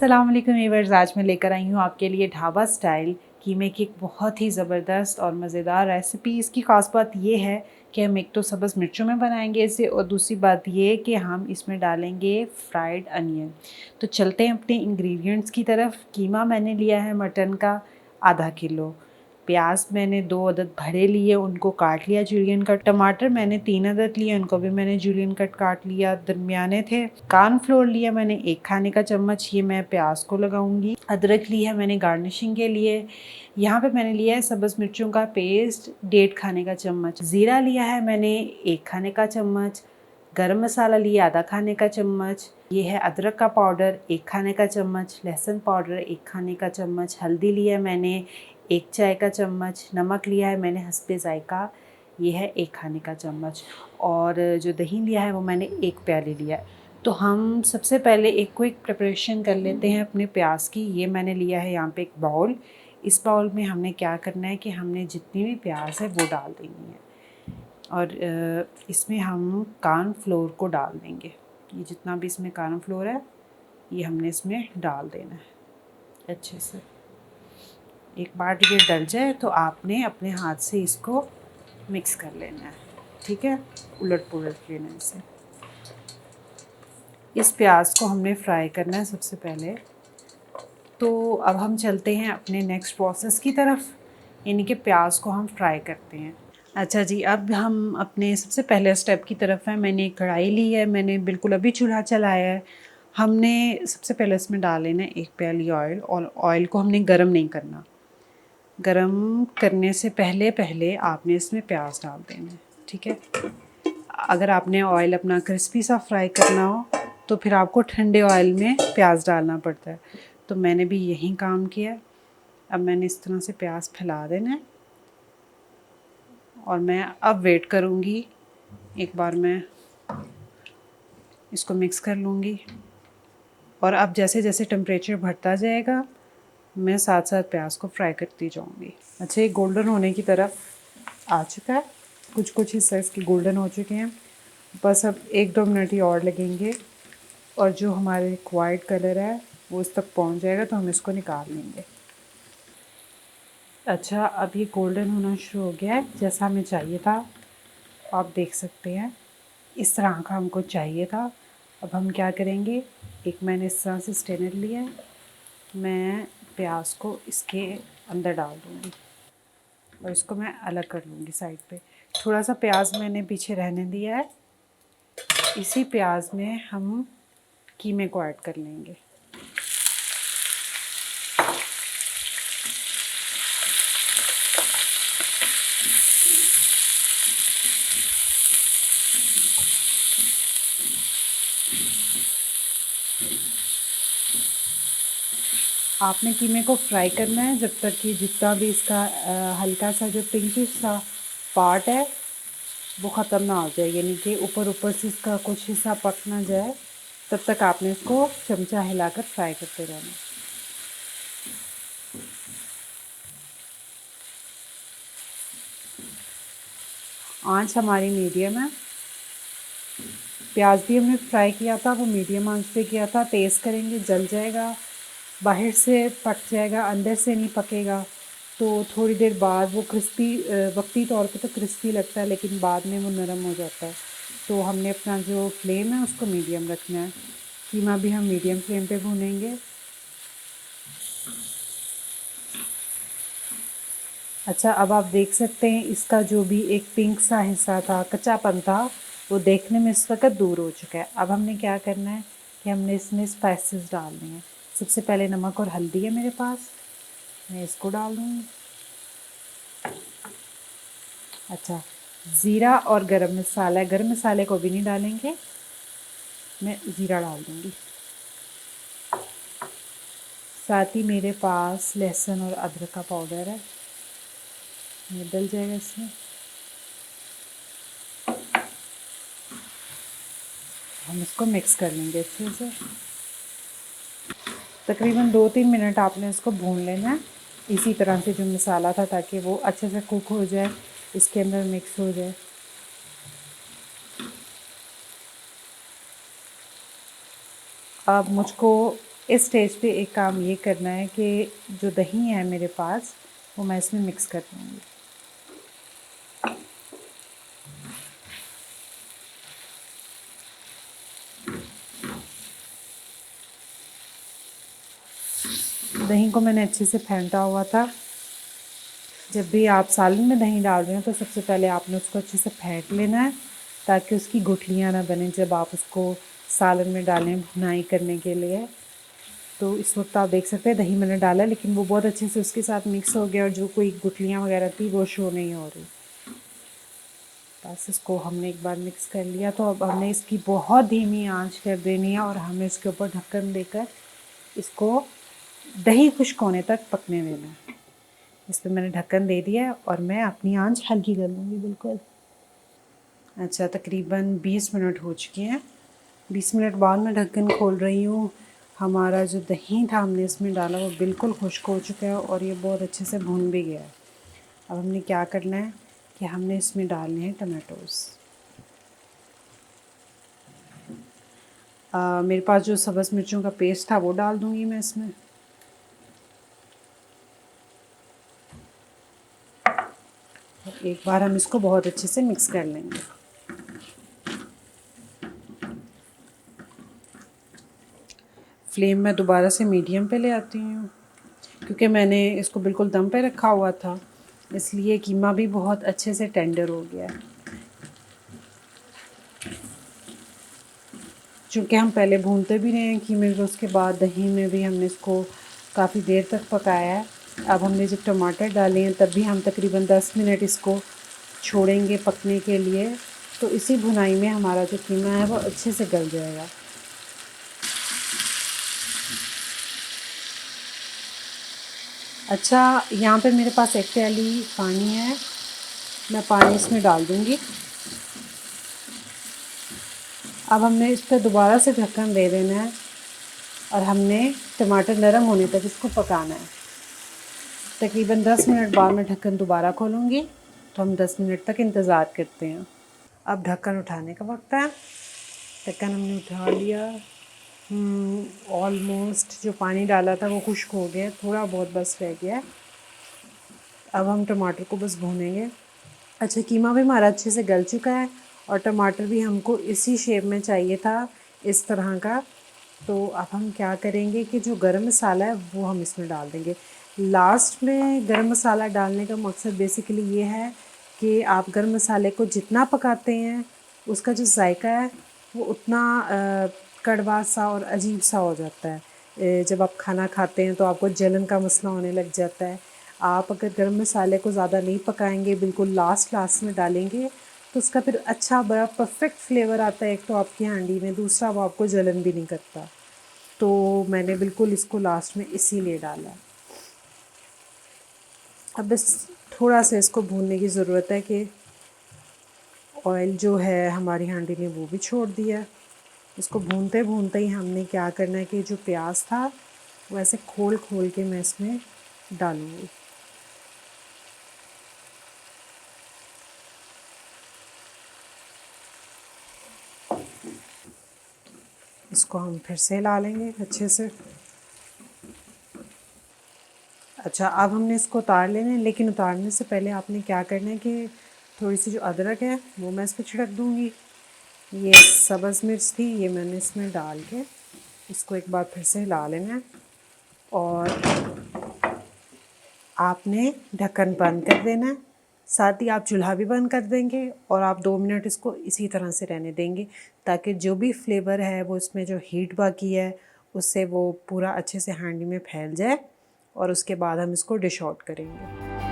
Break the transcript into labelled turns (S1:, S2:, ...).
S1: अस्सलाम वालेकुम व्यूअर्स, आज मैं लेकर आई हूँ आपके लिए ढाबा स्टाइल कीमे की एक बहुत ही ज़बरदस्त और मज़ेदार रेसिपी। इसकी ख़ास बात ये है कि हम एक तो सब्ज़ मिर्चों में बनाएंगे इसे, और दूसरी बात ये कि हम इसमें डालेंगे फ्राइड अनियन। तो चलते हैं अपने इंग्रेडिएंट्स की तरफ। कीमा मैंने लिया है मटन का आधा किलो। प्याज मैंने 2 अदद बड़े लिए, उनको काट लिया जूलियन कट। टमाटर मैंने 3 अदद लिए, उनको भी मैंने जूलियन कट काट लिया, दरमियाने थे। कॉर्नफ्लोर लिया मैंने 1 खाने का चम्मच, ये मैं प्याज को लगाऊंगी। अदरक लिया है मैंने गार्निशिंग के लिए। यहाँ पे मैंने लिया है सब्ज़ मिर्चों का पेस्ट 1.5 खाने का चम्मच। ज़ीरा लिया है मैंने 1 खाने का चम्मच। गरम मसाला लिया आधा खाने का चम्मच। ये है अदरक का पाउडर 1 खाने का चम्मच। लहसुन पाउडर 1 खाने का चम्मच। हल्दी लिया मैंने 1 चाय का चम्मच। नमक लिया है मैंने हस्बे ज़ायका, ये है 1 खाने का चम्मच। और जो दही लिया है वो मैंने 1 प्याली लिया है। तो हम सबसे पहले एक क्विक प्रिपरेशन कर लेते हैं अपने प्याज की। ये मैंने लिया है यहाँ पे एक बाउल। इस बाउल में हमने क्या करना है कि हमने जितनी भी प्याज है वो डाल देनी है, और इसमें हम कॉर्नफ्लोर को डाल देंगे। ये जितना भी इसमें कॉर्नफ्लोर है ये हमने इसमें डाल देना है अच्छे से। एक बार ये डल जाए तो आपने अपने हाथ से इसको मिक्स कर लेना है, ठीक है, उलट पुलट लेना है इसे। इस प्याज को हमने फ्राई करना है सबसे पहले। तो अब हम चलते हैं अपने नेक्स्ट प्रोसेस की तरफ, यानी कि प्याज को हम फ्राई करते हैं। अच्छा जी, अब हम अपने सबसे पहले स्टेप की तरफ है। मैंने एक कढ़ाई ली है, मैंने बिल्कुल अभी चूल्हा चलाया है। हमने सबसे पहले इसमें डाल लेना है 1 प्याली ऑयल, और ऑयल को हमने गरम नहीं करना। गरम करने से पहले पहले आपने इसमें प्याज डाल देना है, ठीक है। अगर आपने ऑयल अपना क्रिस्पी सा फ्राई करना हो तो फिर आपको ठंडे ऑयल में प्याज डालना पड़ता है। तो मैंने भी यही काम किया। अब मैंने इस तरह से प्याज फैला देना है, और मैं अब वेट करूँगी। एक बार मैं इसको मिक्स कर लूँगी, और अब जैसे जैसे टेम्परेचर बढ़ता जाएगा मैं साथ साथ प्याज को फ्राई करती जाऊँगी। अच्छा, ये गोल्डन होने की तरफ आ चुका है, कुछ कुछ हिस्से इसके गोल्डन हो चुके हैं। बस अब 1-2 मिनट ही और लगेंगे, और जो हमारे वाइट कलर है वो इस तक पहुँच जाएगा तो हम इसको निकाल लेंगे। अच्छा, अब ये गोल्डन होना शुरू हो गया है, जैसा हमें चाहिए था। आप देख सकते हैं इस तरह का हमको चाहिए था। अब हम क्या करेंगे, एक मैंने इस तरह से स्ट्रेनर लिया है, मैं प्याज को इसके अंदर डाल दूँगी और इसको मैं अलग कर लूँगी साइड पे। थोड़ा सा प्याज मैंने पीछे रहने दिया है। इसी प्याज में हम कीमे को ऐड कर लेंगे। आपने कीमे को फ्राई करना है जब तक कि जितना भी इसका हल्का सा जो पिंकिश सा पार्ट है वो ख़त्म ना हो जाए, यानी कि ऊपर ऊपर से इसका कुछ हिस्सा पक ना जाए। तब तक आपने इसको चमचा हिलाकर फ्राई करते रहना। आंच हमारी मीडियम है। प्याज भी हमने फ्राई किया था, वो मीडियम आंच पे किया था। तेज़ करेंगे जल जाएगा, बाहर से पक जाएगा, अंदर से नहीं पकेगा। तो थोड़ी देर बाद वो क्रिस्पी, वक्ती तौर पे तो क्रिस्पी लगता है लेकिन बाद में वो नरम हो जाता है। तो हमने अपना जो फ्लेम है उसको मीडियम रखना है। कीमा भी हम मीडियम फ्लेम पे भूनेंगे। अच्छा, अब आप देख सकते हैं इसका जो भी एक पिंक सा हिस्सा था, कच्चापन था, वो देखने में इस वक्त दूर हो चुका है। अब हमने क्या करना है कि हमने इसमें स्पाइसेस डालने हैं। सबसे पहले नमक और हल्दी है मेरे पास, मैं इसको डाल दूँगी। अच्छा, ज़ीरा और गरम मसाला, गरम मसाले को भी नहीं डालेंगे, मैं ज़ीरा डाल दूँगी। साथ ही मेरे पास लहसुन और अदरक का पाउडर है, ये डल जाएगा इसमें। हम इसको मिक्स कर लेंगे अच्छे से। तकरीबन 2-3 मिनट आपने इसको भून लेना है इसी तरह से जो मसाला था, ताकि वो अच्छे से कुक हो जाए, इसके अंदर मिक्स हो जाए। अब मुझको इस स्टेज पे एक काम ये करना है कि जो दही है मेरे पास वो मैं इसमें मिक्स कर दूँगी। दही को मैंने अच्छे से फेंटा हुआ था। जब भी आप सालन में दही डाल रहे हैं तो सबसे पहले आपने उसको अच्छे से फेंट लेना है ताकि उसकी गुठलियाँ ना बने जब आप उसको सालन में डालें भुनाई करने के लिए। तो इस वक्त आप देख सकते हैं दही मैंने डाला लेकिन वो बहुत अच्छे से उसके साथ मिक्स हो गया और जो कोई गुठलियाँ वगैरह थी वो शो नहीं हो रही। बस इसको हमने एक बार मिक्स कर लिया तो अब हमने इसकी बहुत धीमी आंच कर देनी है और हमें इसके ऊपर ढक्कन देकर इसको दही खुश्क होने तक पकने देना है। इस पर मैंने ढक्कन दे दिया है और मैं अपनी आंच हल्की कर लूँगी बिल्कुल। अच्छा, तकरीबन 20 मिनट हो चुके हैं। 20 मिनट बाद मैं ढक्कन खोल रही हूँ। हमारा जो दही था हमने इसमें डाला वो बिल्कुल खुश्क हो चुका है और ये बहुत अच्छे से भून भी गया है। अब हमने क्या करना है कि हमने इसमें डालने हैं टमाटोज़। मेरे पास जो सब्ज़ मिर्चों का पेस्ट था वो डाल दूँगी मैं इसमें। और एक बार हम इसको बहुत अच्छे से मिक्स कर लेंगे। फ्लेम मैं दोबारा से मीडियम पे ले आती हूँ क्योंकि मैंने इसको बिल्कुल दम पे रखा हुआ था, इसलिए कीमा भी बहुत अच्छे से टेंडर हो गया है। चूँकि हम पहले भूनते भी रहे हैं कीमे को, उसके बाद दही में भी हमने इसको काफ़ी देर तक पकाया है। अब हमने जब टमाटर डाले हैं तब भी हम तकरीबन 10 मिनट इसको छोड़ेंगे पकने के लिए, तो इसी भुनाई में हमारा जो कीमा है वो अच्छे से गल जाएगा। अच्छा, यहाँ पे मेरे पास एक प्याली पानी है, मैं पानी इसमें डाल दूँगी। अब हमने इस पर दोबारा से ढक्कन दे देना है और हमने टमाटर नरम होने तक इसको पकाना है। तकरीबन 10 मिनट बाद मैं ढक्कन दोबारा खोलूँगी, तो हम 10 मिनट तक इंतज़ार करते हैं। अब ढक्कन उठाने का वक्त है। ढक्कन हमने उठा लिया। ऑलमोस्ट जो पानी डाला था वो खुश्क हो गया, थोड़ा बहुत बस रह गया है। अब हम टमाटर को बस भूनेंगे। अच्छा, कीमा भी हमारा अच्छे से गल चुका है और टमाटर भी हमको इसी शेप में चाहिए था, इस तरह का। तो अब हम क्या करेंगे कि जो गरम मसाला है वो हम इसमें डाल देंगे। लास्ट में गरम मसाला डालने का मकसद बेसिकली ये है कि आप गरम मसाले को जितना पकाते हैं उसका जो जायका है वो उतना कड़वा सा और अजीब सा हो जाता है। जब आप खाना खाते हैं तो आपको जलन का मसला होने लग जाता है। आप अगर गरम मसाले को ज़्यादा नहीं पकाएंगे, बिल्कुल लास्ट में डालेंगे, तो उसका फिर अच्छा बड़ा परफेक्ट फ्लेवर आता है। एक तो आपकी हांडी में, दूसरा वो आपको जलन भी नहीं करता। तो मैंने बिल्कुल इसको लास्ट में इसीलिए डाला। अब बस थोड़ा सा इसको भूनने की ज़रूरत है कि ऑयल जो है हमारी हांडी ने वो भी छोड़ दिया। इसको भूनते भूनते ही हमने क्या करना है कि जो प्याज था वो ऐसे खोल खोल के मैं इसमें डालूँगी। इसको हम फिर से हिला लेंगे अच्छे से। अच्छा, अब हमने इसको उतार लेना है, लेकिन उतारने से पहले आपने क्या करना है कि थोड़ी सी जो अदरक है वो मैं इस पर छिड़क दूँगी। ये सब्ज़ मिर्च थी, ये मैंने इसमें डाल के इसको एक बार फिर से हिला लेना है और आपने ढक्कन बंद कर देना है। साथ ही आप चूल्हा भी बंद कर देंगे और आप 2 मिनट इसको इसी तरह से रहने देंगे ताकि जो भी फ्लेवर है वो इसमें जो हीट बाकी है उससे वो पूरा अच्छे से हांडी में फैल जाए और उसके बाद हम इसको डिश आउट करेंगे।